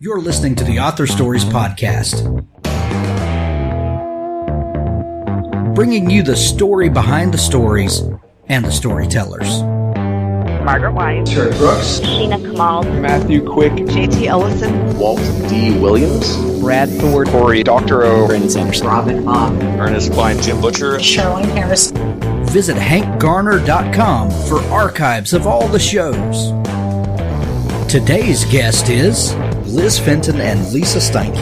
You're listening to the Author Stories Podcast, bringing you the story behind the stories and the storytellers. Margaret White, Terry Brooks, Sheena Kamal, Matthew Quick, J.T. Ellison, Walt D. Williams, Brad Thor, Corey Dr. O, Brandon Sanderson, Robin Mom, Ernest Klein, Jim Butcher, Sherwin Harris. Visit hankgarner.com for archives of all the shows. Today's guest is Liz Fenton and Lisa Steinke.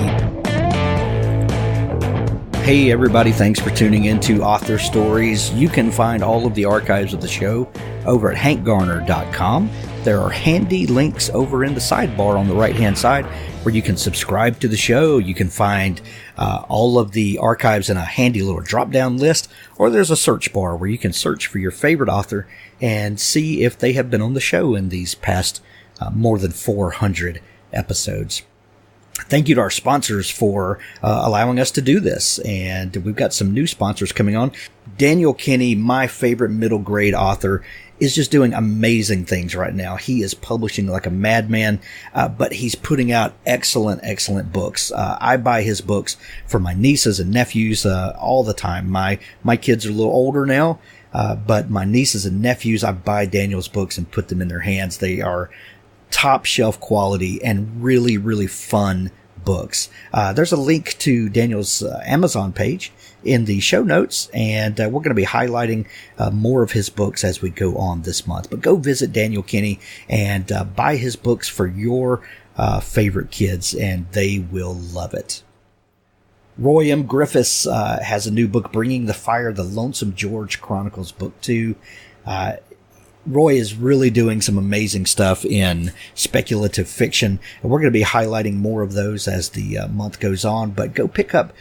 Hey everybody, thanks for tuning in to Author Stories. You can find all of the archives of the show over at hankgarner.com. There are handy links over in the sidebar on the right-hand side where you can subscribe to the show. You can find all of the archives in a handy little drop-down list, or there's a search bar where you can search for your favorite author and see if they have been on the show in these past more than 400 episodes. Thank you to our sponsors for allowing us to do this. And we've got some new sponsors coming on. Daniel Kinney, my favorite middle grade author, is just doing amazing things right now. He is publishing like a madman, but he's putting out excellent books. I buy his books for my nieces and nephews all the time. My kids are a little older now, but my nieces and nephews, I buy Daniel's books and put them in their hands. They are top shelf quality and really fun books. There's a link to Daniel's Amazon page in the show notes, and we're going to be highlighting more of his books as we go on this month. But go visit Daniel Kinney and buy his books for your favorite kids, and they will love it. Roy M. Griffiths has a new book, Bringing the Fire, The Lonesome George Chronicles, Book 2. Roy is really doing some amazing stuff in speculative fiction, and we're going to be highlighting more of those as the month goes on. But go pick up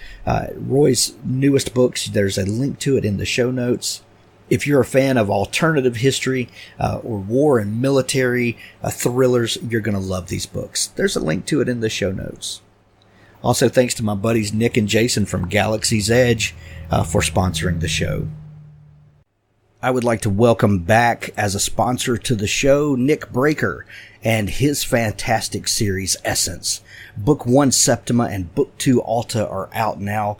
Roy's newest books. There's a link to it in the show notes. If you're a fan of alternative history or war and military thrillers, you're going to love these books. There's a link to it in the show notes. Also, thanks to my buddies Nick and Jason from Galaxy's Edge for sponsoring the show. I would like to welcome back as a sponsor to the show, Nick Breaker and his fantastic series, Essence. Book 1, Septima, and Book 2, Alta, are out now.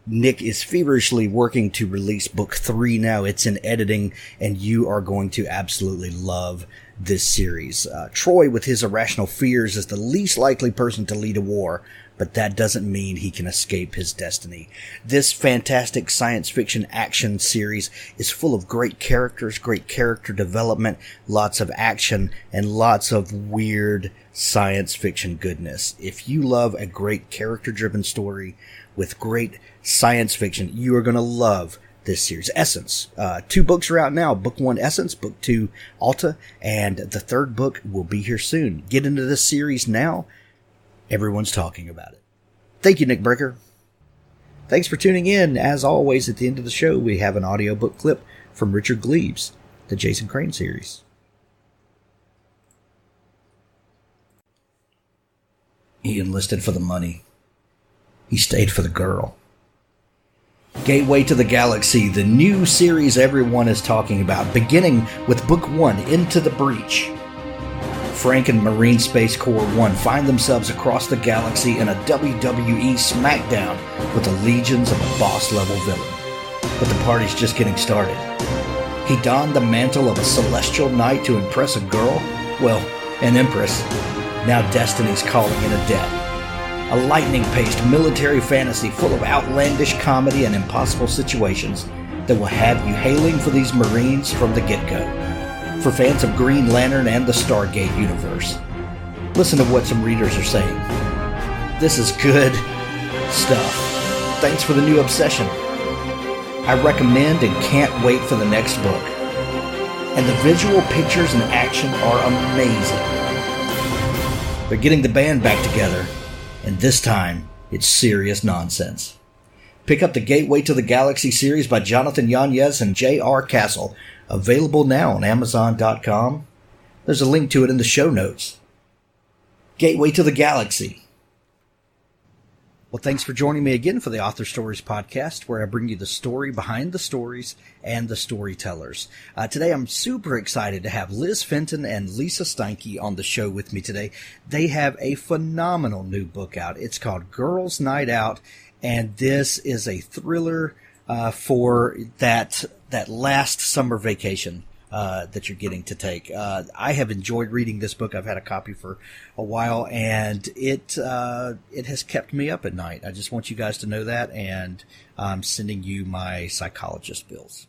Nick is feverishly working to release Book 3 now. It's in editing, and you are going to absolutely love this series. Troy, with his irrational fears, is the least likely person to lead a war, but that doesn't mean he can escape his destiny. This fantastic science fiction action series is full of great characters, great character development, lots of action, and lots of weird science fiction goodness. If you love a great character-driven story with great science fiction, you are going to love this series, Essence. 2 books are out now. Book 1, Essence. Book 2, Alta. And the 3rd book will be here soon. Get into this series now. Everyone's talking about it. Thank you, Nick Breaker. Thanks for tuning in. As always, at the end of the show, we have an audiobook clip from Richard Gleaves, the Jason Crane series. He enlisted for the money. He stayed for the girl. Gateway to the Galaxy, the new series everyone is talking about, beginning with Book 1, Into the Breach. Frank and Marine Space Corps 1 find themselves across the galaxy in a WWE smackdown with the legions of a boss-level villain. But the party's just getting started. He donned the mantle of a celestial knight to impress a girl? Well, an empress. Now destiny's calling in a debt. A lightning-paced military fantasy full of outlandish comedy and impossible situations that will have you hailing for these Marines from the get-go. For fans of Green Lantern and the Stargate universe. Listen to what some readers are saying. This is good stuff. Thanks for the new obsession. I recommend and can't wait for the next book. And the visual pictures and action are amazing. They're getting the band back together, and this time, it's serious nonsense. Pick up the Gateway to the Galaxy series by Jonathan Yanez and J.R. Castle, available now on Amazon.com. There's a link to it in the show notes. Gateway to the Galaxy. Well, thanks for joining me again for the Author Stories podcast, where I bring you the story behind the stories and the storytellers. Today, I'm super excited to have Liz Fenton and Lisa Steinke on the show with me today. They have a phenomenal new book out. It's called Girls' Night Out, and this is a thriller for that last summer vacation that you're getting to take. I have enjoyed reading this book. I've had a copy for a while, and it has kept me up at night. I just want you guys to know that, and I'm sending you my psychologist bills.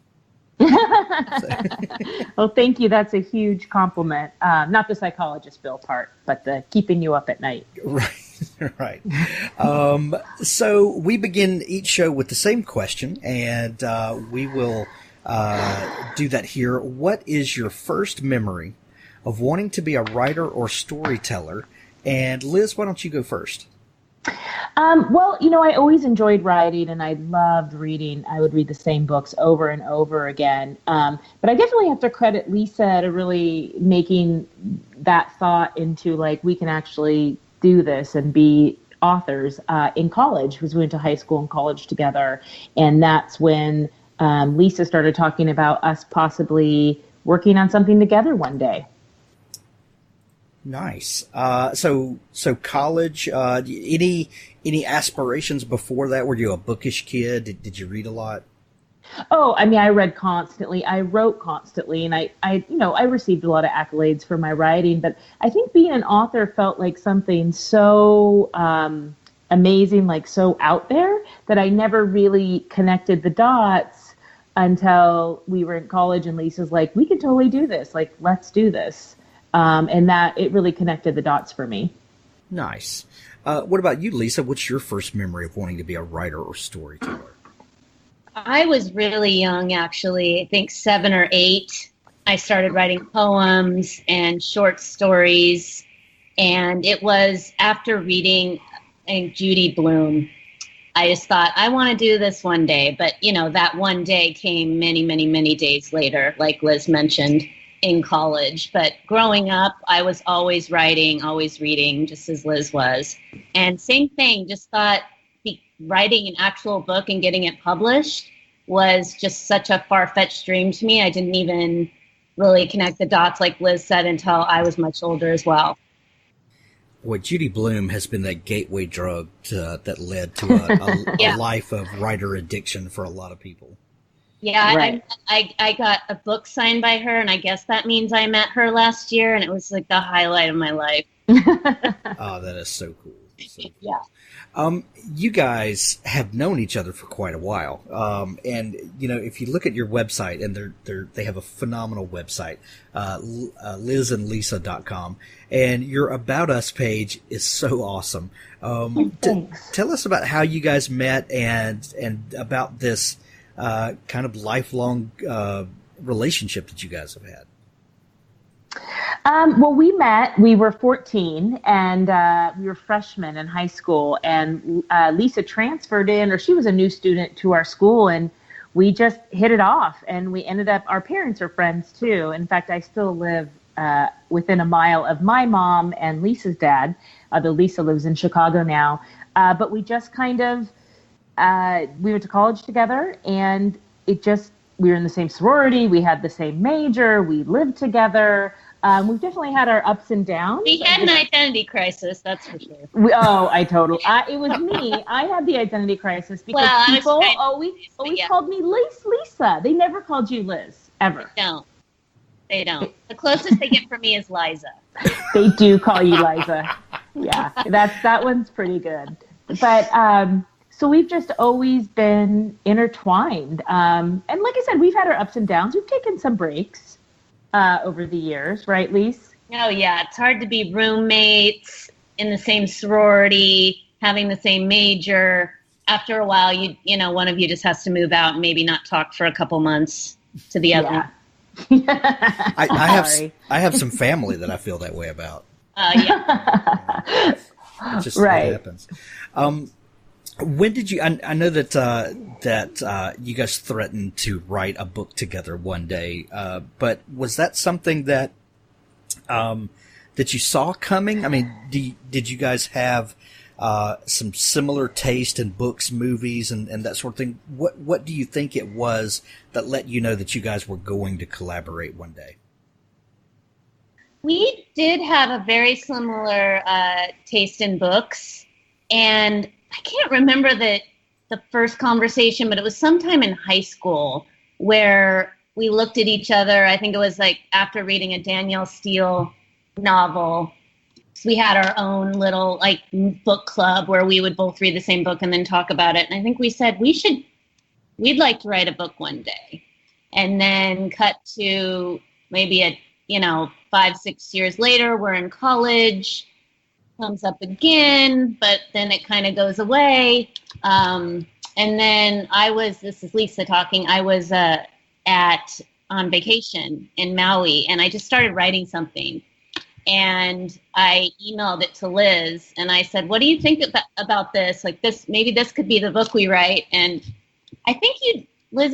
Well, thank you. That's a huge compliment. Not the psychologist bill part, but the keeping you up at night. Right. So we begin each show with the same question, and we will do that here. What is your first memory of wanting to be a writer or storyteller? And Liz, why don't you go first? Well, I always enjoyed writing and I loved reading. I would read the same books over and over again. But I definitely have to credit Lisa to really making that thought into we can actually do this and be authors in college, because we went to high school and college together. And that's when Lisa started talking about us possibly working on something together one day. Nice. So college, any aspirations before that? Were you a bookish kid? Did you read a lot? Oh, I read constantly. I wrote constantly, and I received a lot of accolades for my writing, but I think being an author felt like something so amazing, so out there, that I never really connected the dots until we were in college, and Lisa's like, we can totally do this. Let's do this. And that it really connected the dots for me. Nice. What about you, Lisa? What's your first memory of wanting to be a writer or storyteller? I was really young, actually. I think 7 or 8. I started writing poems and short stories. And it was after reading Judy Blume. I just thought, I want to do this one day. But, that one day came many, many, many days later, like Liz mentioned, in college. But growing up, I was always writing, always reading, just as Liz was. And same thing, just thought writing an actual book and getting it published was just such a far-fetched dream to me. I didn't even really connect the dots, like Liz said, until I was much older as well. Boy, Judy Blume has been that gateway drug that led to a life of writer addiction for a lot of people. Yeah, right. I got a book signed by her, and I guess that means I met her last year, and it was like the highlight of my life. Oh, that is so cool. So cool. Yeah. You guys have known each other for quite a while. And, if you look at your website, and they have a phenomenal website, lizandlisa.com, and your About Us page is so awesome. Tell us about how you guys met and about this kind of lifelong relationship that you guys have had. Well, we were 14, and we were freshmen in high school, and Lisa transferred in, or she was a new student to our school, and we just hit it off, and we ended up, our parents are friends too. In fact, I still live within a mile of my mom and Lisa's dad, although Lisa lives in Chicago now. But we just kind of, we went to college together, and we were in the same sorority, we had the same major, we lived together. We've definitely had our ups and downs. We had an identity crisis, that's for sure. It was me. I had the identity crisis because people always called me Lisa. They never called you Liz, ever. They don't. The closest they get from me is Liza. They do call you Liza. Yeah, that one's pretty good. But so we've just always been intertwined. And like I said, we've had our ups and downs. We've taken some breaks over the years, right, Lise? Oh, yeah. It's hard to be roommates in the same sorority, having the same major. After a while, one of you just has to move out and maybe not talk for a couple months to the other. Yeah. I have some family that I feel that way about. Yeah. It's just right. what happens. When did you? I know that you guys threatened to write a book together one day, but was that something that that you saw coming? I mean, did you guys have some similar taste in books, movies, and that sort of thing. What do you think it was that let you know that you guys were going to collaborate one day? We did have a very similar taste in books, and I can't remember the first conversation, but it was sometime in high school where we looked at each other. I think it was like after reading a Danielle Steele novel. So we had our own little like book club where we would both read the same book and then talk about it. And I think we said we'd like to write a book one day. And then cut to maybe 5-6 years later, we're in college, comes up again, but then it kind of goes away. And then this is Lisa talking, I was on vacation in Maui, and I just started writing something. And I emailed it to Liz, and I said, what do you think about this? Like this, maybe this could be the book we write. And I think Liz,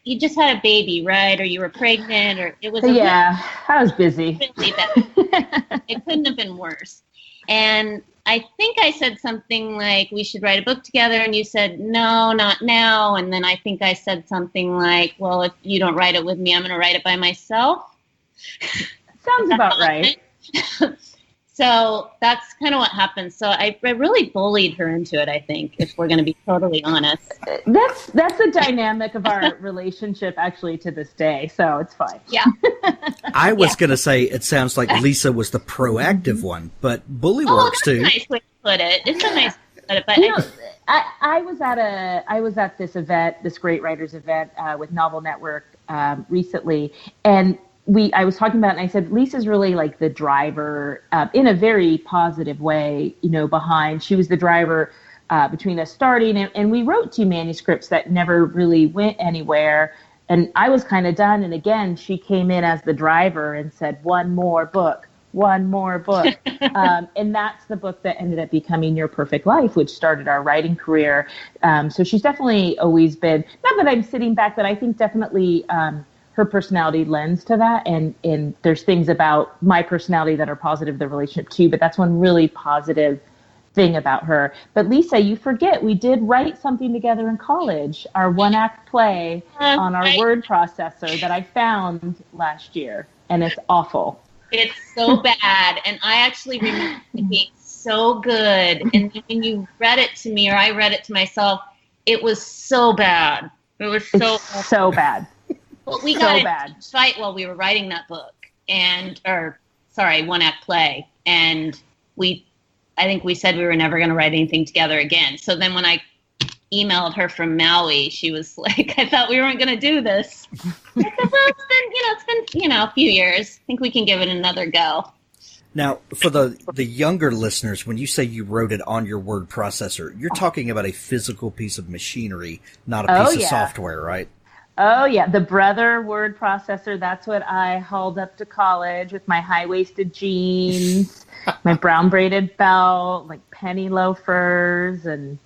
you just had a baby, right? Or you were pregnant, or it was. I was busy. Really bad. It couldn't have been worse. And I think I said something like, we should write a book together. And you said, no, not now. And then I think I said something like, well, if you don't write it with me, I'm going to write it by myself. Sounds about right. So that's kind of what happened. So I really bullied her into it, I think, if we're going to be totally honest. That's the dynamic of our relationship actually to this day. So it's fine. Yeah. I was going to say it sounds like Lisa was the proactive one, but bully works too. That's a nice way to put it. It's a nice way to put it. But I was at this event, this Great Writers event with Novel Network recently, and I was talking about it, and I said, Lisa's really like the driver in a very positive way, behind. She was the driver between us starting, and we wrote 2 manuscripts that never really went anywhere. And I was kind of done. And again, she came in as the driver and said, one more book. And that's the book that ended up becoming Your Perfect Life, which started our writing career. So she's definitely always been, not that I'm sitting back, but I think definitely her personality lends to that. And there's things about my personality that are positive, the relationship too, but that's one really positive thing about her. But Lisa, you forget, we did write something together in college, our 1-act play on our word processor that I found last year, and it's awful. It's so bad. And I actually remember it being so good. And when you read it to me, or I read it to myself, it was so bad. It was so bad. Well, we got in a fight while we were writing that book, 1-act play. And I think we said we were never going to write anything together again. So then when I emailed her from Maui, she was like, I thought we weren't going to do this. I said, well, it's been a few years. I think we can give it another go. Now, for the younger listeners, when you say you wrote it on your word processor, you're talking about a physical piece of machinery, not a piece of software, right? Oh, yeah. The Brother word processor, that's what I hauled up to college with my high-waisted jeans, my brown braided belt, like penny loafers, and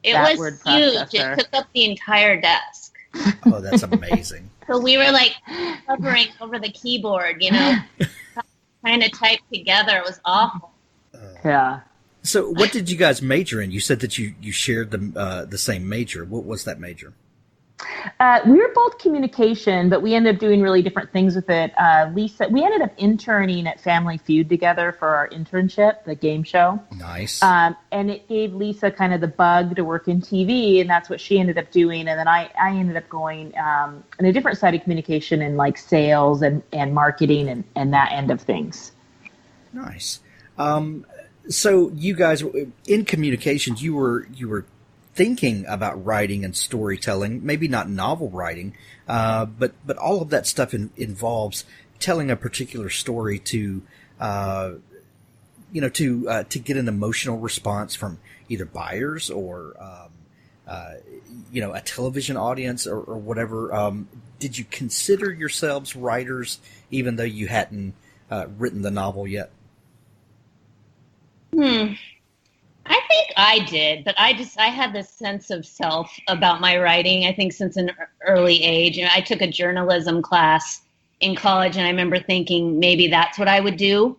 it was huge. It took up the entire desk. Oh, that's amazing. So we were like hovering over the keyboard, trying to type together. It was awful. Yeah. So what did you guys major in? You said that you shared the same major. What was that major? We were both communication, but we ended up doing really different things with it. Lisa, we ended up interning at Family Feud together for our internship, the game show. Nice. And it gave Lisa kind of the bug to work in TV, and that's what she ended up doing. And then I ended up going in a different side of communication and like sales and marketing and that end of things. Nice. So you guys in communications, you were thinking about writing and storytelling, maybe not novel writing, but all of that stuff involves telling a particular story to get an emotional response from either buyers or a television audience or whatever. Did you consider yourselves writers, even though you hadn't written the novel yet? I think I did, but I had this sense of self about my writing, I think, since an early age. I took a journalism class in college, and I remember thinking maybe that's what I would do.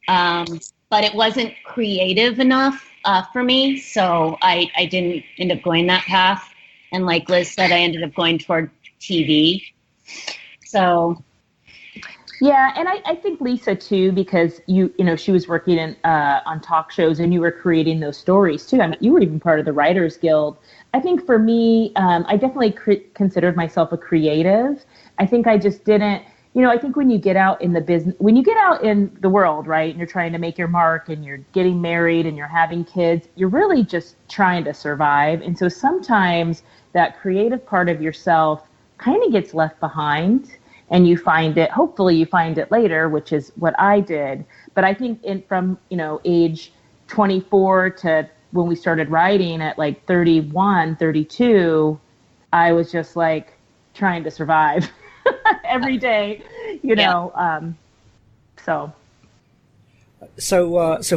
But but it wasn't creative enough for me, so I didn't end up going that path. And like Liz said, I ended up going toward TV. So... Yeah, and I think Lisa too, because you know she was working on talk shows, and you were creating those stories too. I mean, you were even part of the Writers Guild. I think for me, I definitely considered myself a creative. I think I just didn't. You know, I think when you get out in the business, when you get out in the world, right, and you're trying to make your mark, and you're getting married, and you're having kids, you're really just trying to survive. And so sometimes that creative part of yourself kind of gets left behind. And you find it, hopefully you find it later, which is what I did. But I think from, you know, age 24 to when we started writing at like 31, 32, I was just like trying to survive every day, you know. So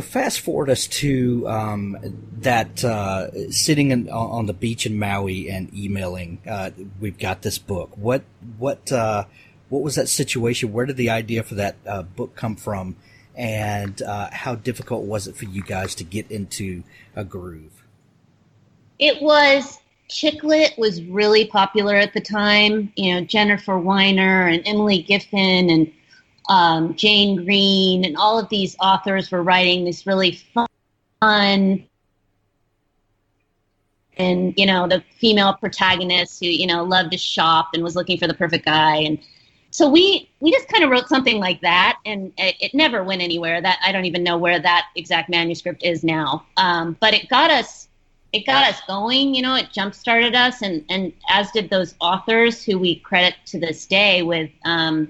fast forward us to that sitting on the beach in Maui and emailing. We've got this book. What was that situation? Where did the idea for that book come from? And how difficult was it for you guys to get into a groove? It was, chick lit was really popular at the time. You know, Jennifer Weiner and Emily Giffen and Jane Green and all of these authors were writing this really fun, and, you know, the female protagonist who, you know, loved to shop and was looking for the perfect guy. And so we just kind of wrote something like that, and it never went anywhere. That I don't even know where that exact manuscript is now. But it got us going. You know, it jump started us, and as did those authors who we credit to this day with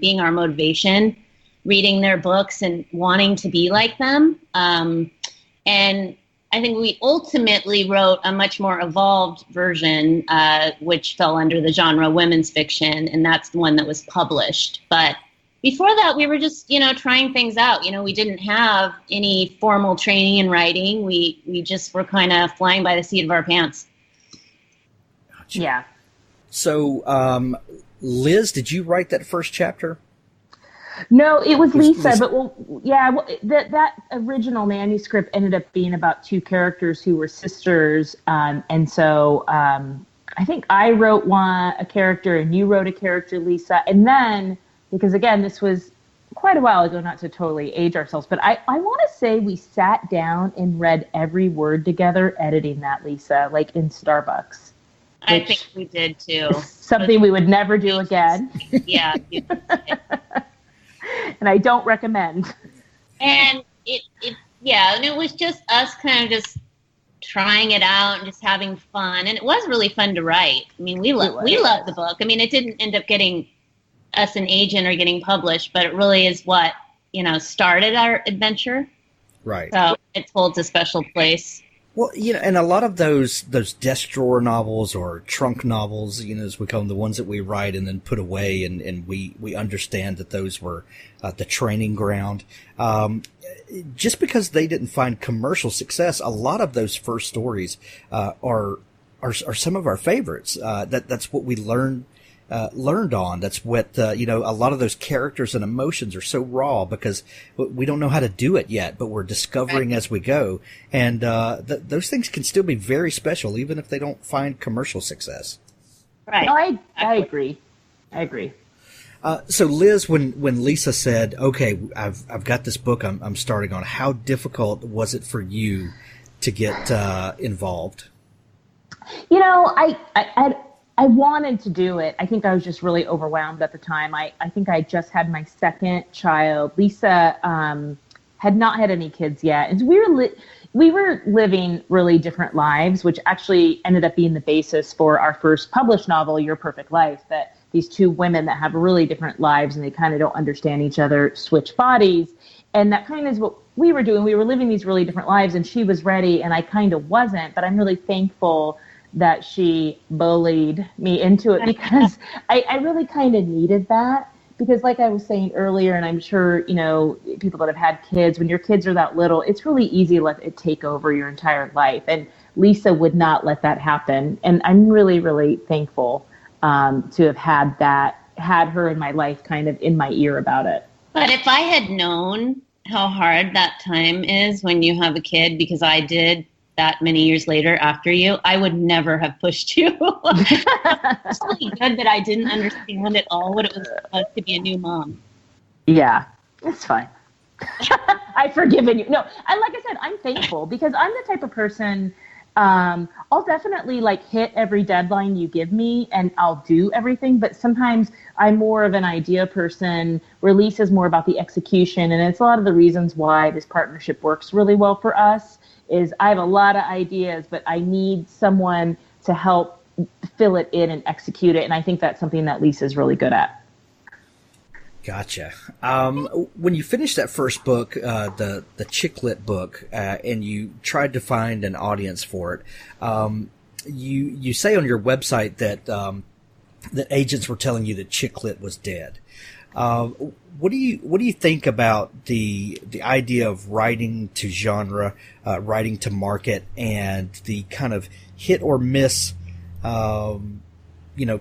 being our motivation, reading their books and wanting to be like them. And I think we ultimately wrote a much more evolved version, which fell under the genre women's fiction, and that's the one that was published. But before that, we were just, you know, trying things out. You know, we didn't have any formal training in writing. We just were kind of flying by the seat of our pants. Gotcha. Yeah. So, Liz, did you write that first chapter? No, it was Lisa, but that original manuscript ended up being about two characters who were sisters, and so I think I wrote a character, and you wrote a character, Lisa, and then, because again, this was quite a while ago, not to totally age ourselves, but I want to say we sat down and read every word together, editing that, Lisa, like in Starbucks. I think we did too. Something we would never do again. Yeah. And I don't recommend. And and it was just us kind of just trying it out and just having fun. And it was really fun to write. I mean, we loved the book. I mean, it didn't end up getting us an agent or getting published, but it really is what, you know, started our adventure. Right. So it holds a special place. Well, you know, and a lot of those desk drawer novels or trunk novels, you know, as we call them, the ones that we write and then put away, and we understand that those were the training ground. Just because they didn't find commercial success, a lot of those first stories are some of our favorites. That's what we learned on. That's what, you know, a lot of those characters and emotions are so raw because we don't know how to do it yet, but we're discovering as we go. And, those things can still be very special, even if they don't find commercial success. Right. No, I agree. So Liz, when Lisa said, okay, I've got this book I'm starting on, how difficult was it for you to get, involved? You know, I wanted to do it. I think I was just really overwhelmed at the time. I think I just had my second child. Lisa had not had any kids yet. And we were living really different lives, which actually ended up being the basis for our first published novel, Your Perfect Life, that these two women that have really different lives and they kind of don't understand each other switch bodies. And that kind of is what we were doing. We were living these really different lives, and she was ready and I kind of wasn't, but I'm really thankful that she bullied me into it, because I really kind of needed that. Because like I was saying earlier, and I'm sure, you know, people that have had kids, when your kids are that little, it's really easy to let it take over your entire life. And Lisa would not let that happen. And I'm really, really thankful to have had her in my life kind of in my ear about it. But if I had known how hard that time is when you have a kid, because I did that many years later after you. I would never have pushed you. It's really good that I didn't understand at all what it was like to be a new mom. Yeah, it's fine. I've forgiven you. No, like I said, I'm thankful because I'm the type of person, I'll definitely like hit every deadline you give me and I'll do everything. But sometimes I'm more of an idea person where Lisa's more about the execution. And it's a lot of the reasons why this partnership works really well for us is I have a lot of ideas, but I need someone to help fill it in and execute it. And I think that's something that Lisa's really good at. Gotcha. When you finished that first book, the chick-lit book, and you tried to find an audience for it, you say on your website that that agents were telling you that chick-lit was dead. What do you think about the idea of writing to genre, writing to market, and the kind of hit or miss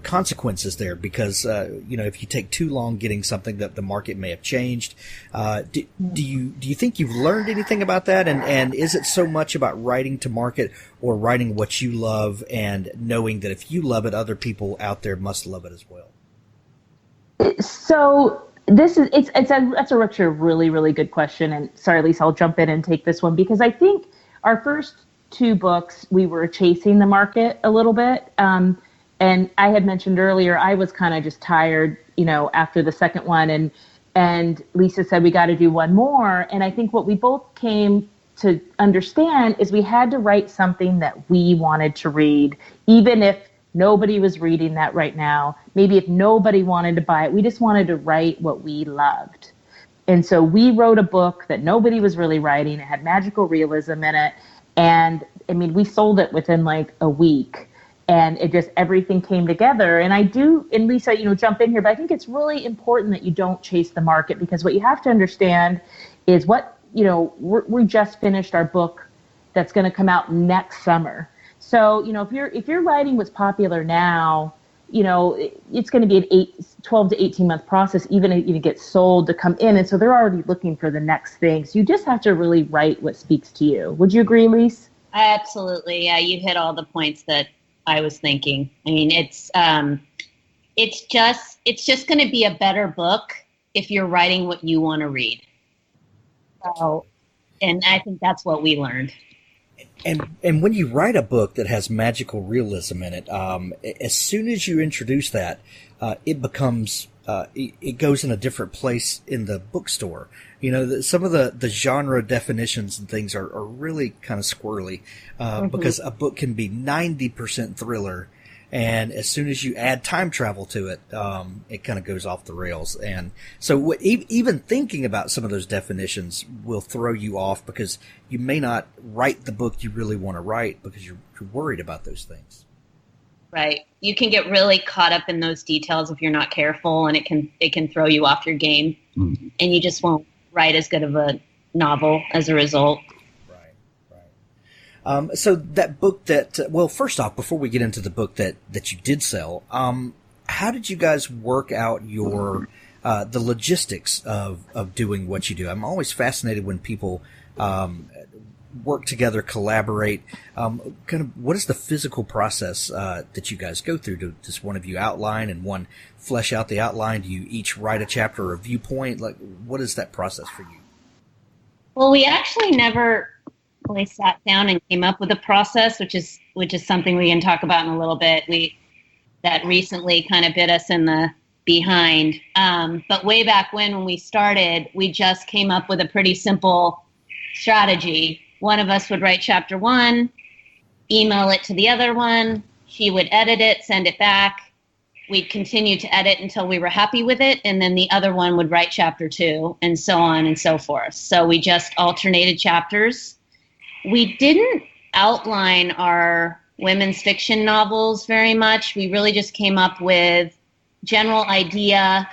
consequences there, because if you take too long getting something, that the market may have changed. Do you think you've learned anything about that? And is it so much about writing to market or writing what you love and knowing that if you love it, other people out there must love it as well? So that's a really, really good question. And sorry, Lisa, I'll jump in and take this one because I think our first two books, we were chasing the market a little bit. And I had mentioned earlier, I was kind of just tired, after the second one. And Lisa said, we got to do one more. And I think what we both came to understand is we had to write something that we wanted to read, even if nobody was reading that right now. Maybe if nobody wanted to buy it, we just wanted to write what we loved. And so we wrote a book that nobody was really writing. It had magical realism in it. And I mean, we sold it within like a week. And it just, everything came together. And and Lisa, jump in here, but I think it's really important that you don't chase the market, because what you have to understand is we just finished our book that's going to come out next summer. So, if you're writing what's popular now, it's going to be an 12 to 18 month process, even if it gets sold to come in. And so they're already looking for the next thing. So you just have to really write what speaks to you. Would you agree, Lisa? Absolutely. Yeah, you hit all the points that I was thinking. I mean, it's just going to be a better book if you're writing what you want to read. So, and I think that's what we learned. And when you write a book that has magical realism in it, as soon as you introduce that, it becomes it goes in a different place in the bookstore. Some of the genre definitions and things are really kind of squirrely, because a book can be 90% thriller, and as soon as you add time travel to it, it kind of goes off the rails. And so even thinking about some of those definitions will throw you off, because you may not write the book you really want to write because you're worried about those things. Right. You can get really caught up in those details if you're not careful, and it can throw you off your game, and you just won't write as good of a novel as a result. Right. So that book first off, before we get into the book that you did sell, how did you guys work out your the logistics of doing what you do? I'm always fascinated when people work together, collaborate. Kind of, what is the physical process that you guys go through? Does one of you outline and one flesh out the outline? Do you each write a chapter or a viewpoint? Like, what is that process for you? Well, we actually never really sat down and came up with a process, which is something we can talk about in a little bit. That recently kind of bit us in the behind. But way back when we started, we just came up with a pretty simple strategy. One of us would write chapter 1, email it to the other one. She would edit it, send it back. We'd continue to edit until we were happy with it. And then the other one would write chapter 2, and so on and so forth. So we just alternated chapters. We didn't outline our women's fiction novels very much. We really just came up with general idea,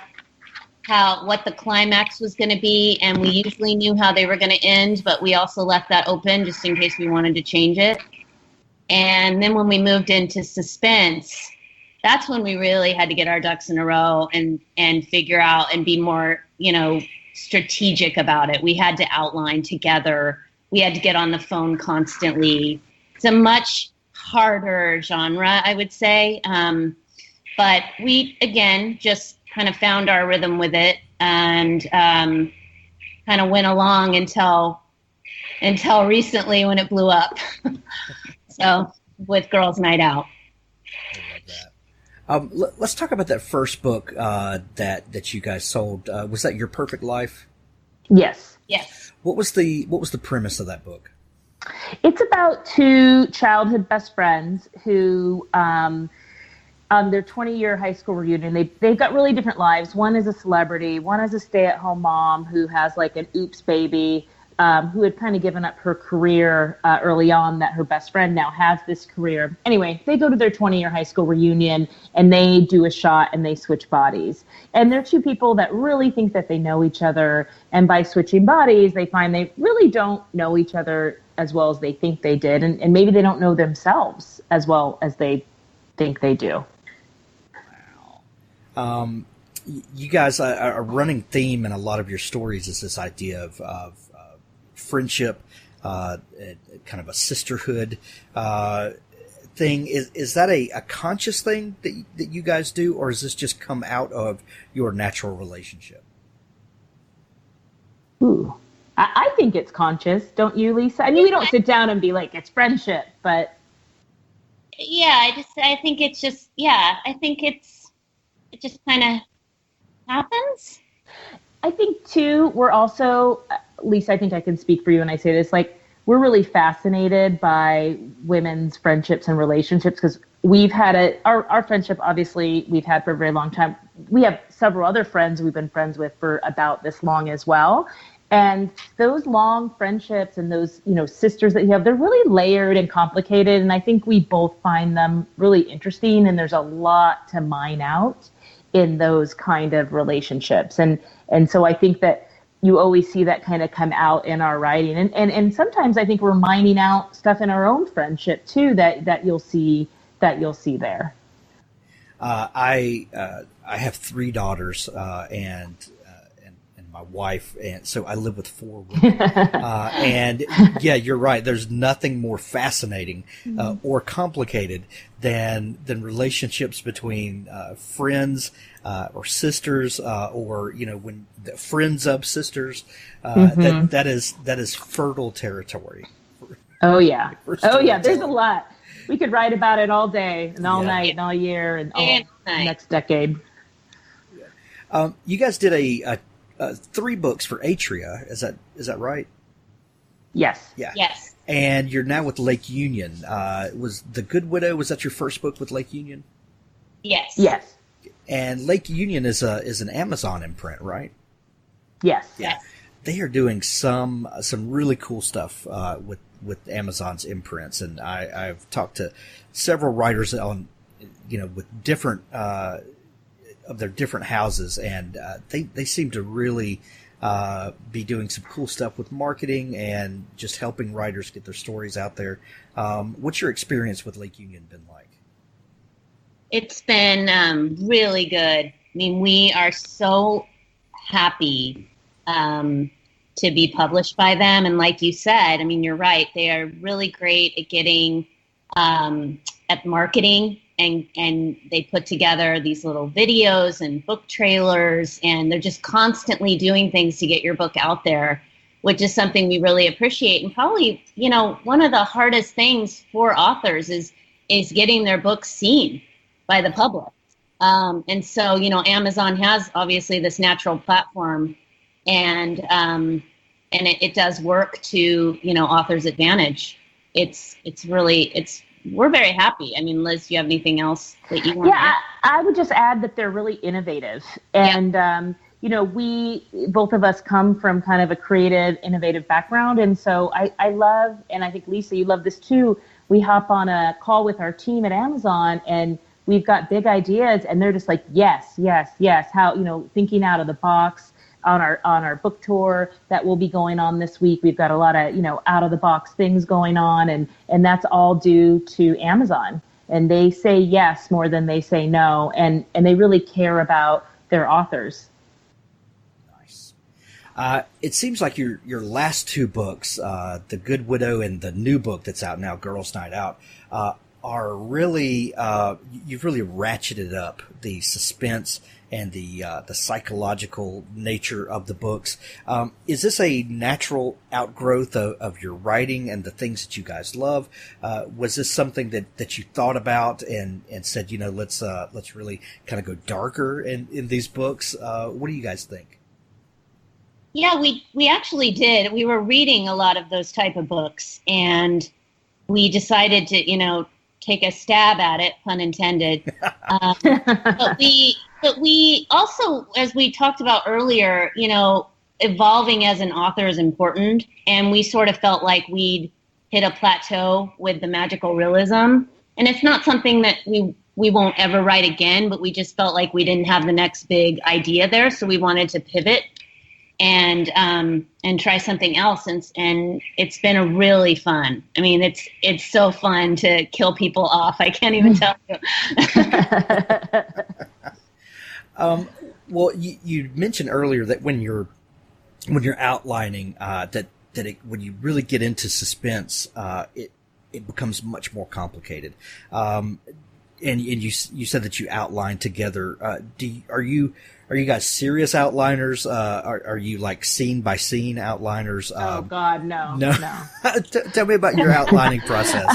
what the climax was going to be, and we usually knew how they were going to end, but we also left that open just in case we wanted to change it. And then when we moved into suspense, that's when we really had to get our ducks in a row and figure out and be more, strategic about it. We had to outline together. We had to get on the phone constantly. It's a much harder genre, I would say. But we, again, just kind of found our rhythm with it and kind of went along until recently when it blew up. So with Girls Night Out. I love that. Let's talk about that first book that you guys sold. Was that Your Perfect Life? Yes. Yes. What was the premise of that book? It's about two childhood best friends who, on their 20-year high school reunion, they've got really different lives. One is a celebrity. One is a stay-at-home mom who has like an oops baby, who had kind of given up her career early on, that her best friend now has this career. Anyway, they go to their 20-year high school reunion and they do a shot and they switch bodies. And they're two people that really think that they know each other. And by switching bodies, they find they really don't know each other as well as they think they did. And maybe they don't know themselves as well as they think they do. You guys, a running theme in a lot of your stories is this idea of friendship, kind of a sisterhood thing. Is that a conscious thing that you guys do, or does this just come out of your natural relationship? Ooh, I think it's conscious, don't you, Lisa? I mean, we don't sit down and be like, it's friendship, but yeah, I think it's just, I think it just kind of happens. I think too, we're also, Lisa, I think I can speak for you when I say this, like, we're really fascinated by women's friendships and relationships because we've had our friendship, obviously, we've had for a very long time. We have several other friends we've been friends with for about this long as well. And those long friendships and those, sisters that you have, they're really layered and complicated. And I think we both find them really interesting. And there's a lot to mine out in those kind of relationships. And so I think that you always see that kind of come out in our writing. And sometimes I think we're mining out stuff in our own friendship too, that you'll see there. I have 3 daughters, and my wife, and so I live with 4 women. And yeah, you're right. There's nothing more fascinating or complicated than relationships between friends or sisters, or when the friends of sisters. That is fertile territory. Oh yeah. There's a lot. We could write about it all day and all night and all year and all next decade. You guys did a 3 books for Atria. Is that right? Yes. Yeah. Yes. And you're now with Lake Union. Was The Good Widow, was that your first book with Lake Union? Yes. Yes. And Lake Union is an Amazon imprint, right? Yes. Yeah. They are doing some really cool stuff with Amazon's imprints, and I've talked to several writers on with different of their different houses, and they seem to really be doing some cool stuff with marketing and just helping writers get their stories out there. What's your experience with Lake Union been like? It's been really good. I mean, we are so happy to be published by them. And like you said, I mean, you're right. They are really great at getting at marketing, and they put together these little videos and book trailers, and they're just constantly doing things to get your book out there, which is something we really appreciate. And probably, one of the hardest things for authors is getting their books seen by the public. And so, Amazon has obviously this natural platform, and it does work to, authors' advantage. We're very happy. I mean, Liz, do you have anything else that you want to add? I would just add that they're really innovative. And, we, both of us come from kind of a creative, innovative background. And so I love, and I think, Lisa, you love this too, we hop on a call with our team at Amazon and we've got big ideas and they're just like, yes, yes, yes. How, thinking out of the box. On our book tour that will be going on this week, we've got a lot of, out of the box things going on, and that's all due to Amazon. And they say yes more than they say no, and they really care about their authors. Nice. It seems like your last two books, The Good Widow and the new book that's out now, Girls Night Out, are really you've really ratcheted up the suspense and the psychological nature of the books. Is this a natural outgrowth of your writing and the things that you guys love? Was this something that you thought about and said, let's really kind of go darker in these books? What do you guys think? Yeah, we actually did. We were reading a lot of those type of books, and we decided to, take a stab at it, pun intended. But we also, as we talked about earlier, evolving as an author is important, and we sort of felt like we'd hit a plateau with the magical realism. And it's not something that we won't ever write again, but we just felt like we didn't have the next big idea there, so we wanted to pivot and try something else, and it's been a really fun. I mean, it's so fun to kill people off. I can't even tell you. Well, you mentioned earlier that when you're outlining when you really get into suspense, it becomes much more complicated. And you said that you outline together. Are you guys serious outliners? Are you like scene by scene outliners? Oh God, no. Tell me about your outlining process.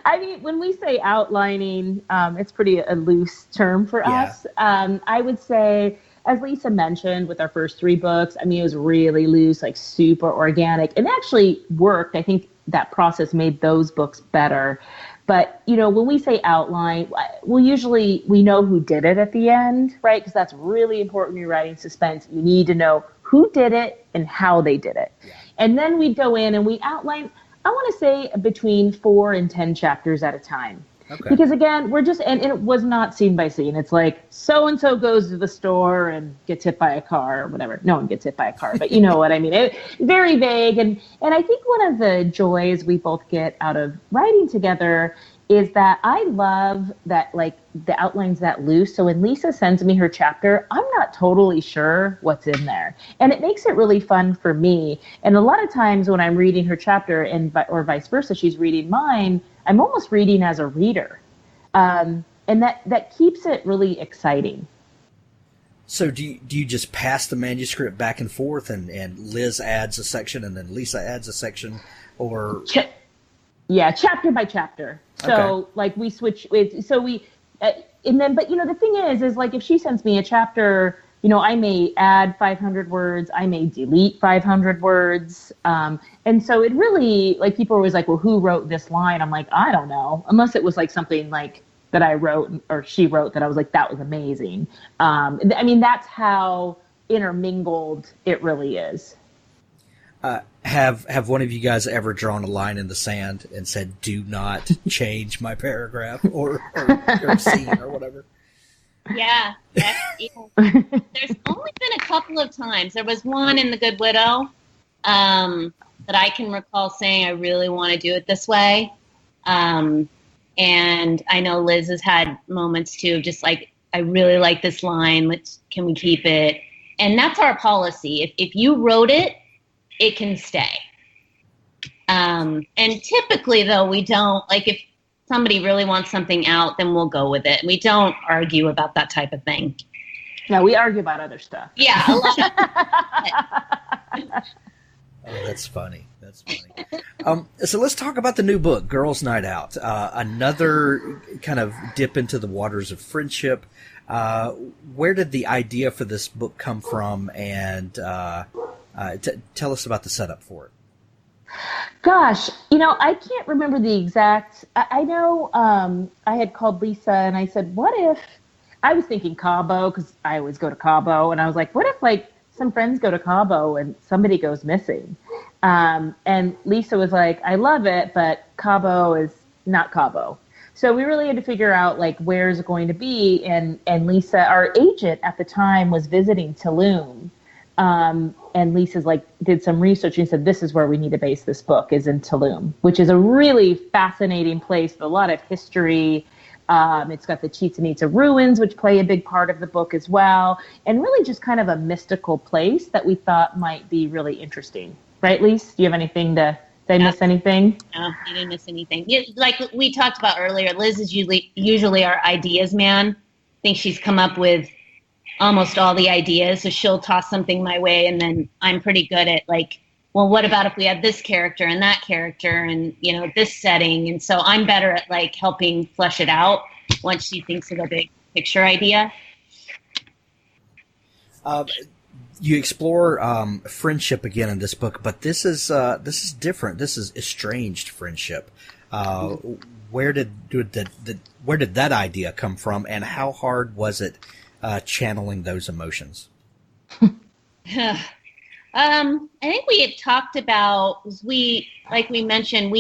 I mean, when we say outlining, it's pretty a loose term for us. I would say, as Lisa mentioned, with our first three books, I mean, it was really loose, like super organic, and actually worked. I think that process made those books better. But, when we say outline, we know who did it at the end, right? Because that's really important when you're writing suspense. You need to know who did it and how they did it. Yeah. And then we go in and we outline, I want to say between 4 and 10 chapters at a time. Okay. Because again, we're just, and it was not scene by scene. It's like, so-and-so goes to the store and gets hit by a car or whatever. No one gets hit by a car, but you know what I mean. Very vague. And I think one of the joys we both get out of writing together is that I love that, like, the outline's that loose. So when Lisa sends me her chapter, I'm not totally sure what's in there. And it makes it really fun for me. And a lot of times when I'm reading her chapter or vice versa, she's reading mine, I'm almost reading as a reader. And that keeps it really exciting. So do you just pass the manuscript back and forth and Liz adds a section and then Lisa adds a section, or? Yeah, chapter by chapter. So okay. Like we switch with, so we, and then, but the thing is like if she sends me a chapter, I may add 500 words, I may delete 500 words. And so it really, like, people are always like, well, who wrote this line? I'm like, I don't know, unless it was like something like that I wrote or she wrote that I was like, that was amazing. I mean, that's how intermingled it really is. Have one of you guys ever drawn a line in the sand and said, do not change my paragraph or scene or whatever? Yeah. There's only been a couple of times. There was one in The Good Widow that I can recall saying, I really want to do it this way. And I know Liz has had moments too, just like, I really like this line. Can we keep it? And that's our policy. If you wrote it, it can stay. And typically, though, we don't, like, if somebody really wants something out, then we'll go with it. We don't argue about that type of thing. No, we argue about other stuff. Yeah, a lot of Oh, that's funny. That's funny. So let's talk about the new book, Girls Night Out. Another kind of dip into the waters of friendship. Where did the idea for this book come from? And tell us about the setup for it. Gosh, I can't remember the exact. I know I had called Lisa and I said, what if, I was thinking Cabo, because I always go to Cabo, and I was like, what if, like, some friends go to Cabo and somebody goes missing? And Lisa was like, I love it, but Cabo is not Cabo. So we really had to figure out, like, where is it going to be? And Lisa, our agent at the time, was visiting Tulum. And Lisa's like, did some research and said, this is where we need to base this book, is in Tulum, which is a really fascinating place with a lot of history. It's got the Chichen Itza ruins, which play a big part of the book as well, and really just kind of a mystical place that we thought might be really interesting. Right, Lise? Do you have anything to... Did I miss anything? No, you didn't miss anything. Like we talked about earlier, Liz is usually our ideas man. I think she's come up with almost all the ideas. So she'll toss something my way, and then I'm pretty good at like, well, what about if we had this character and that character and, you know, this setting? And so I'm better at like helping flesh it out once she thinks of a big picture idea. You explore friendship again in this book, but this is different. This is estranged friendship. Where did that idea come from, and how hard was it channeling those emotions? I think we had talked about, like we mentioned,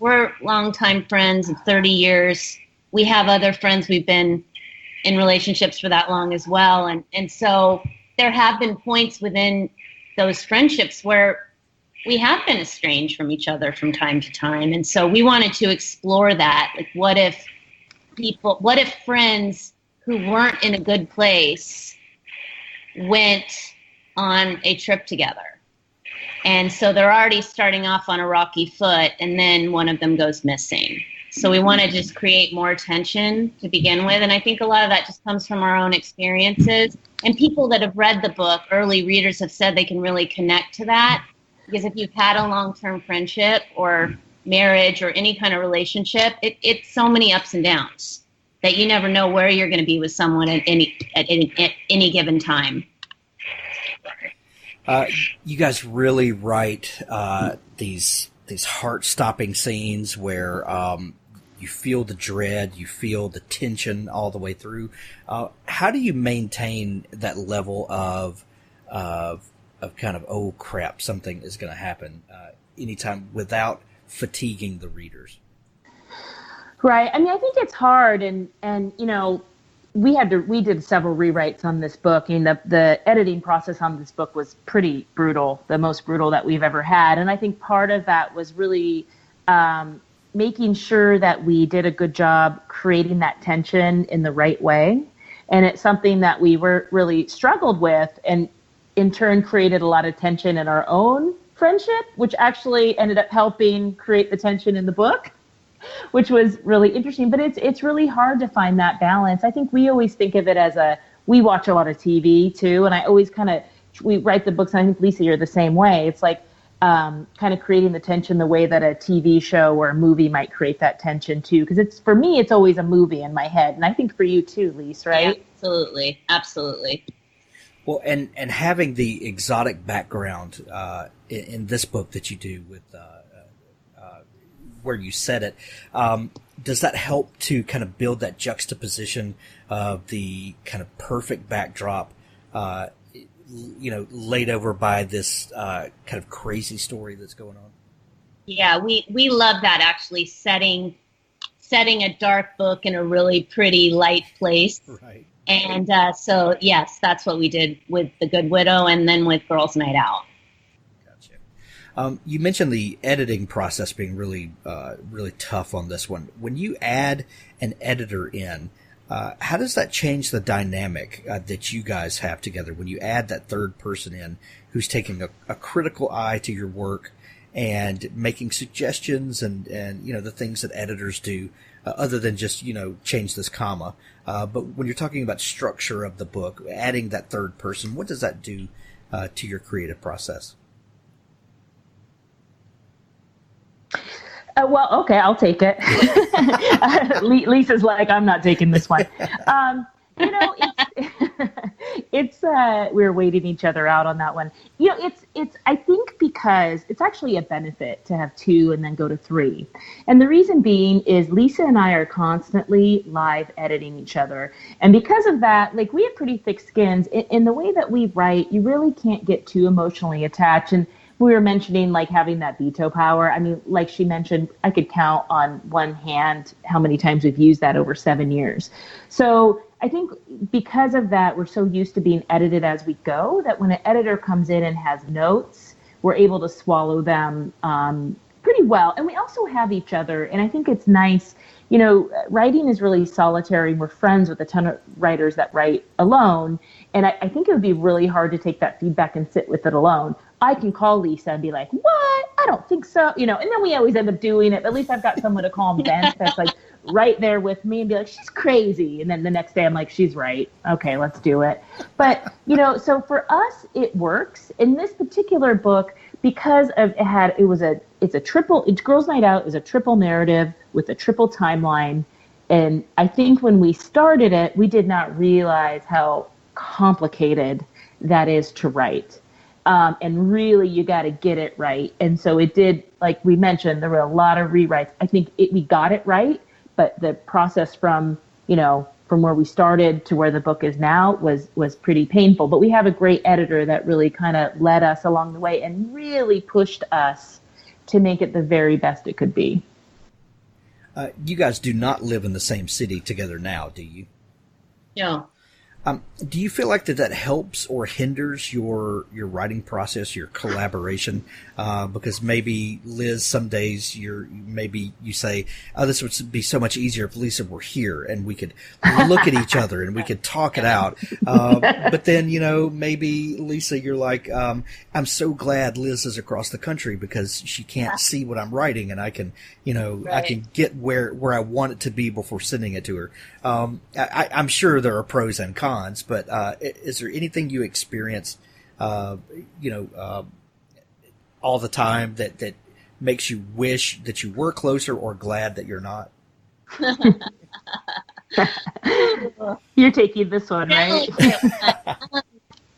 we're longtime friends of 30 years. We have other friends we've been in relationships for that long as well, and so there have been points within those friendships where we have been estranged from each other from time to time. And so we wanted to explore that. Like, what if friends who weren't in a good place went on a trip together? And so they're already starting off on a rocky foot, and then one of them goes missing. So we want to just create more tension to begin with. And I think a lot of that just comes from our own experiences. And people that have read the book, early readers, have said they can really connect to that. Because if you've had a long-term friendship or marriage or any kind of relationship, it's so many ups and downs that you never know where you're going to be with someone at any given time. You guys really write these heart-stopping scenes where you feel the dread, you feel the tension all the way through. How do you maintain that level of kind of, oh crap, something is going to happen anytime without fatiguing the readers? Right. I mean, I think it's hard, and you know, we did several rewrites on this book. I mean, the editing process on this book was pretty brutal, the most brutal that we've ever had. And I think part of that was really making sure that we did a good job creating that tension in the right way. And it's something that we were really struggled with, and in turn created a lot of tension in our own friendship, which actually ended up helping create the tension in the book, which was really interesting. But it's really hard to find that balance. I think we always think of it as we watch a lot of TV too, and I always we write the books, and I think, Lisa, you're the same way. It's like kind of creating the tension the way that a TV show or a movie might create that tension too. Because for me, it's always a movie in my head, and I think for you too, Lisa, right? Yeah, absolutely. Well, and having the exotic background in this book that you do with where you set it, does that help to kind of build that juxtaposition of the kind of perfect backdrop, laid over by this kind of crazy story that's going on? Yeah, we love that, actually, setting a dark book in a really pretty light place. Right. And so, yes, that's what we did with The Good Widow and then with Girls' Night Out. Gotcha. You mentioned the editing process being really tough on this one. When you add an editor in, how does that change the dynamic that you guys have together when you add that third person in who's taking a critical eye to your work and making suggestions and the things that editors do other than just, change this comma. But when you're talking about structure of the book, adding that third person, what does that do to your creative process? Well, okay, I'll take it. Lisa's like, I'm not taking this one. It's we're waiting each other out on that one. It's I think because it's actually a benefit to have two and then go to three. And the reason being is Lisa and I are constantly live editing each other. And because of that, like, we have pretty thick skins. In the way that we write, you really can't get too emotionally attached. And we were mentioning like having that veto power. I mean, like she mentioned, I could count on one hand how many times we've used that over 7 years. So I think because of that, we're so used to being edited as we go that when an editor comes in and has notes, we're able to swallow them pretty well. And we also have each other. And I think it's nice, writing is really solitary. We're friends with a ton of writers that write alone. And I think it would be really hard to take that feedback and sit with it alone. I can call Lisa and be like, what? I don't think so. And then we always end up doing it. But at least I've got someone to calm vent that's like right there with me and be like, she's crazy. And then the next day I'm like, she's right. Okay, let's do it. But, so for us, it works. In this particular book, because of it's Girls Night Out is a triple narrative with a triple timeline. And I think when we started it, we did not realize how complicated that is to write. And really, you got to get it right. And so it did, like we mentioned, there were a lot of rewrites. I think we got it right, but the process from where we started to where the book is now was pretty painful. But we have a great editor that really kind of led us along the way and really pushed us to make it the very best it could be. You guys do not live in the same city together now, do you? No. Do you feel like that helps or hinders your writing process, your collaboration? Because maybe, Liz, some days you say, oh, this would be so much easier if Lisa were here and we could look at each other and we could talk it out. But then, maybe, Lisa, you're like, I'm so glad Liz is across the country because she can't see what I'm writing and I can, I can get where I want it to be before sending it to her. I'm sure there are pros and cons. But is there anything you experience, all the time that makes you wish that you were closer or glad that you're not? You're taking this one, right?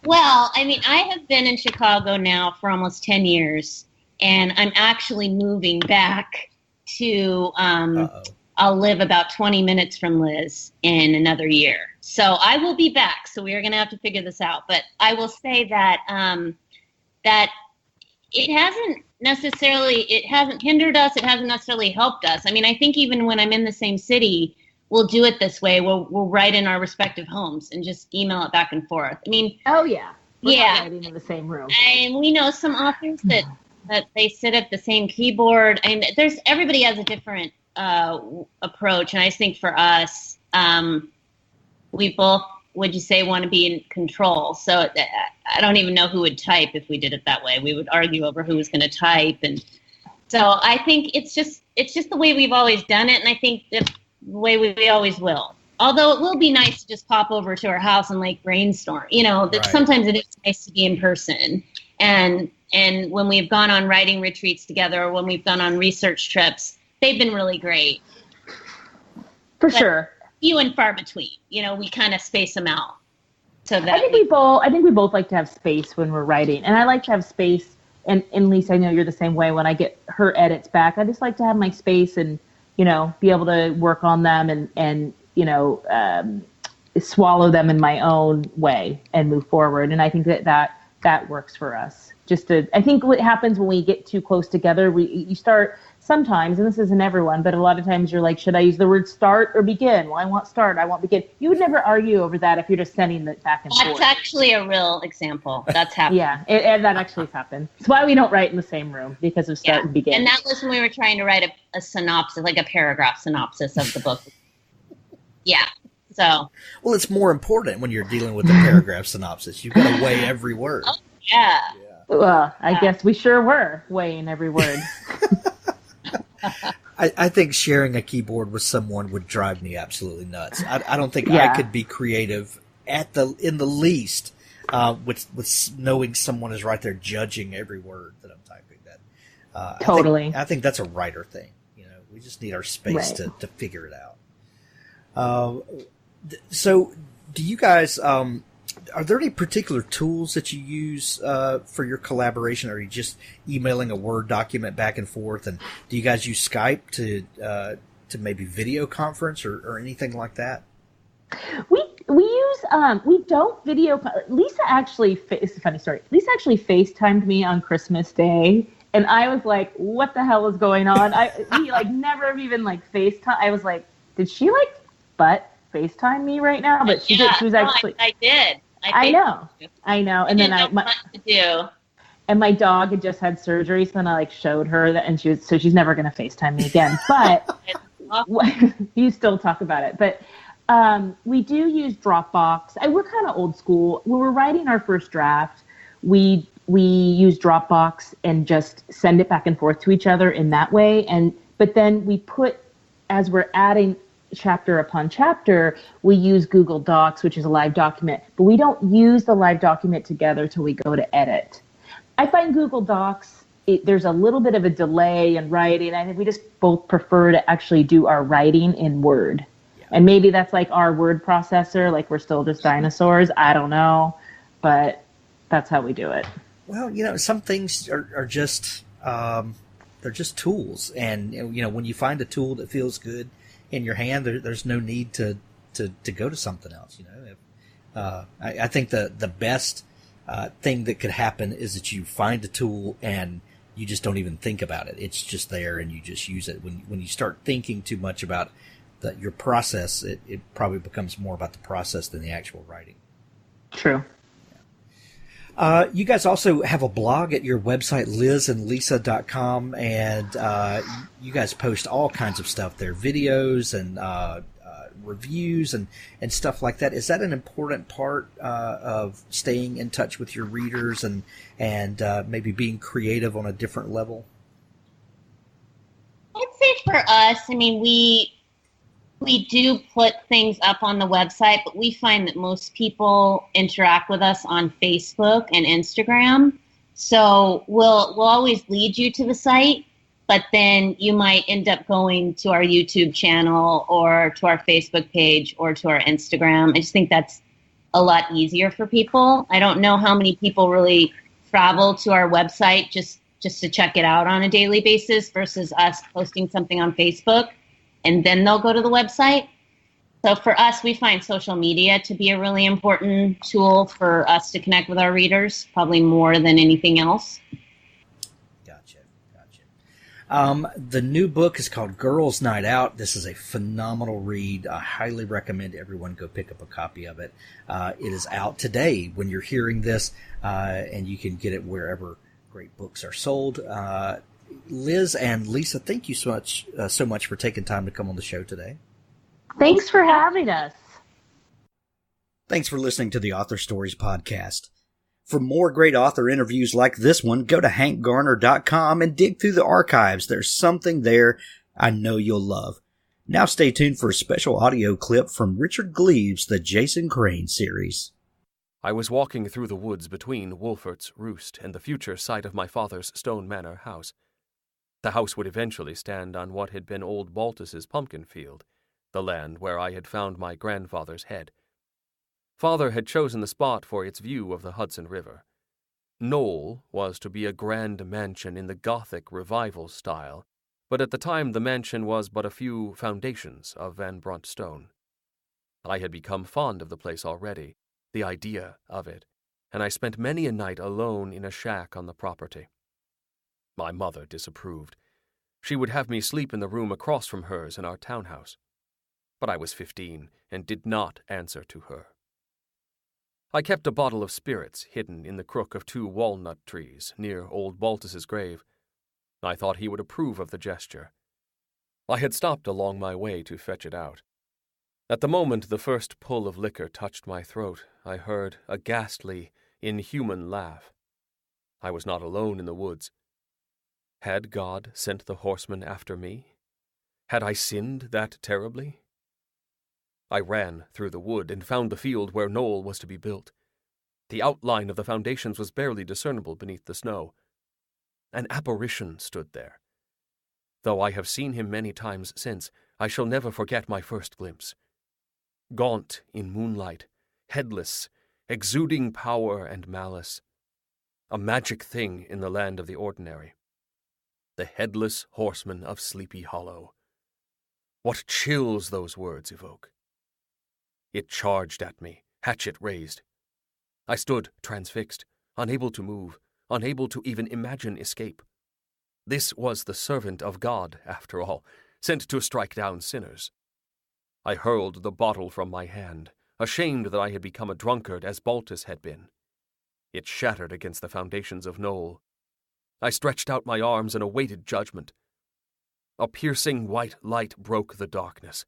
Well, I mean, I have been in Chicago now for almost 10 years, and I'm actually moving back to I'll live about 20 minutes from Liz in another year. So I will be back. So we are going to have to figure this out. But I will say that that it hasn't hindered us. It hasn't necessarily helped us. I mean, I think even when I'm in the same city, we'll do it this way. We'll write in our respective homes and just email it back and forth. I mean, oh yeah, we're not writing in the same room. And we know some authors that they sit at the same keyboard. And everybody has a different approach, and I think for us, we both, would you say, want to be in control. So I don't even know who would type if we did it that way. We would argue over who was going to type, and so I think it's just the way we've always done it, and I think the way we always will. Although it will be nice to just pop over to our house and like brainstorm. That sometimes it is nice to be in person, and when we've gone on writing retreats together, or when we've gone on research trips. They've been really great. For sure. Few and far between. We kind of space them out. So that I think we both like to have space when we're writing. And I like to have space, and Lisa, I know you're the same way. When I get her edits back, I just like to have my space and, be able to work on them and swallow them in my own way and move forward. And I think that works for us. I think what happens when we get too close together, you start sometimes, and this isn't everyone, but a lot of times you're like, should I use the word start or begin? Well, I want start. I want begin. You would never argue over that if you're just sending it back and forth. That's actually a real example. That's happened. Yeah, and that actually has happened. It's why we don't write in the same room, because of start and begin. And that was when we were trying to write a synopsis, like a paragraph synopsis of the book. Yeah. So. Well, it's more important when you're dealing with a paragraph synopsis. You've got to weigh every word. Oh, yeah. Well, I guess we sure were weighing every word. I think sharing a keyboard with someone would drive me absolutely nuts. I don't think I could be creative in the least with knowing someone is right there judging every word that I'm typing. Totally. I think that's a writer thing. We just need our space to figure it out. So, do you guys? Are there any particular tools that you use for your collaboration? Or are you just emailing a Word document back and forth? And do you guys use Skype to maybe video conference or anything like that? We use we don't video. Lisa actually, it's a funny story. Lisa actually FaceTimed me on Christmas Day, and I was like, "What the hell is going on?" We never even FaceTime. I was like, "Did she FaceTime me right now?" But she did. She was actually. I did. I know. And then to do. And my dog had just had surgery, so then I showed her that, and she's never going to FaceTime me again. But you still talk about it. But we do use Dropbox. We're kind of old school. When we're writing our first draft, we use Dropbox and just send it back and forth to each other in that way. But then we put, as we're adding chapter upon chapter, we use Google Docs, which is a live document. But we don't use the live document together till we go to edit. I find Google Docs, there's a little bit of a delay in writing. I think we just both prefer to actually do our writing in Word. Yeah. And maybe that's our word processor, we're still just dinosaurs. I don't know. But that's how we do it. Well, some things are just, they're just tools. And, when you find a tool that feels good in your hand, there's no need to go to something else. I think the best thing that could happen is that you find a tool and you just don't even think about it. It's just there and you just use it. When you start thinking too much about your process, it probably becomes more about the process than the actual writing. True. You guys also have a blog at your website, lizandlisa.com, and you guys post all kinds of stuff there, videos and reviews and stuff like that. Is that an important part of staying in touch with your readers and maybe being creative on a different level? I'd say for us, we do put things up on the website, but we find that most people interact with us on Facebook and Instagram. So we'll always lead you to the site, but then you might end up going to our YouTube channel or to our Facebook page or to our Instagram. I just think that's a lot easier for people. I don't know how many people really travel to our website just to check it out on a daily basis versus us posting something on Facebook and then they'll go to the website. So for us, we find social media to be a really important tool for us to connect with our readers, probably more than anything else. Gotcha. The new book is called Girls' Night Out. This is a phenomenal read. I highly recommend everyone go pick up a copy of it. It is out today when you're hearing this, and you can get it wherever great books are sold. Liz and Lisa, thank you so much for taking time to come on the show today. Thanks for having us. Thanks for listening to the Author Stories podcast. For more great author interviews like this one, go to hankgarner.com and dig through the archives. There's something there I know you'll love. Now stay tuned for a special audio clip from Richard Gleaves' The Jason Crane series. I was walking through the woods between Wolfert's Roost and the future site of my father's Stone Manor house. The house would eventually stand on what had been old Baltus's pumpkin field, the land where I had found my grandfather's head. Father had chosen the spot for its view of the Hudson River. Knoll was to be a grand mansion in the Gothic Revival style, but at the time the mansion was but a few foundations of Van Brunt stone. I had become fond of the place already, the idea of it, and I spent many a night alone in a shack on the property. My mother disapproved. She would have me sleep in the room across from hers in our townhouse. But I was 15 and did not answer to her. I kept a bottle of spirits hidden in the crook of 2 walnut trees near old Baltus's grave. I thought he would approve of the gesture. I had stopped along my way to fetch it out. At the moment the first pull of liquor touched my throat, I heard a ghastly, inhuman laugh. I was not alone in the woods. Had God sent the horseman after me? Had I sinned that terribly? I ran through the wood and found the field where Knoll was to be built. The outline of the foundations was barely discernible beneath the snow. An apparition stood there. Though I have seen him many times since, I shall never forget my first glimpse. Gaunt in moonlight, headless, exuding power and malice. A magic thing in the land of the ordinary. The headless horseman of Sleepy Hollow. What chills those words evoke. It charged at me, hatchet raised. I stood transfixed, unable to move, unable to even imagine escape. This was the servant of God, after all, sent to strike down sinners. I hurled the bottle from my hand, ashamed that I had become a drunkard as Baltus had been. It shattered against the foundations of Knoll. I stretched out my arms and awaited judgment. A piercing white light broke the darkness.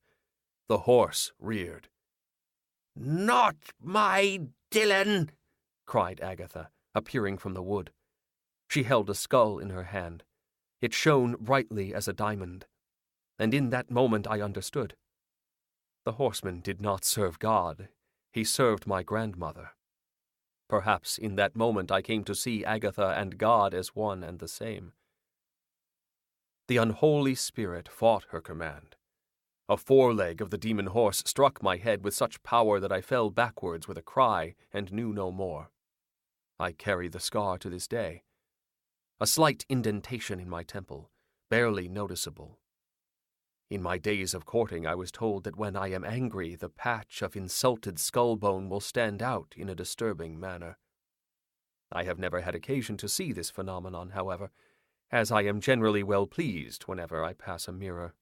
The horse reared. "Not my Dylan!" cried Agatha, appearing from the wood. She held a skull in her hand. It shone brightly as a diamond, and in that moment I understood. The horseman did not serve God. He served my grandmother. Perhaps in that moment I came to see Agatha and God as one and the same. The unholy spirit fought her command. A foreleg of the demon horse struck my head with such power that I fell backwards with a cry and knew no more. I carry the scar to this day. A slight indentation in my temple, barely noticeable. In my days of courting I was told that when I am angry the patch of insulted skull bone will stand out in a disturbing manner. I have never had occasion to see this phenomenon, however, as I am generally well pleased whenever I pass a mirror.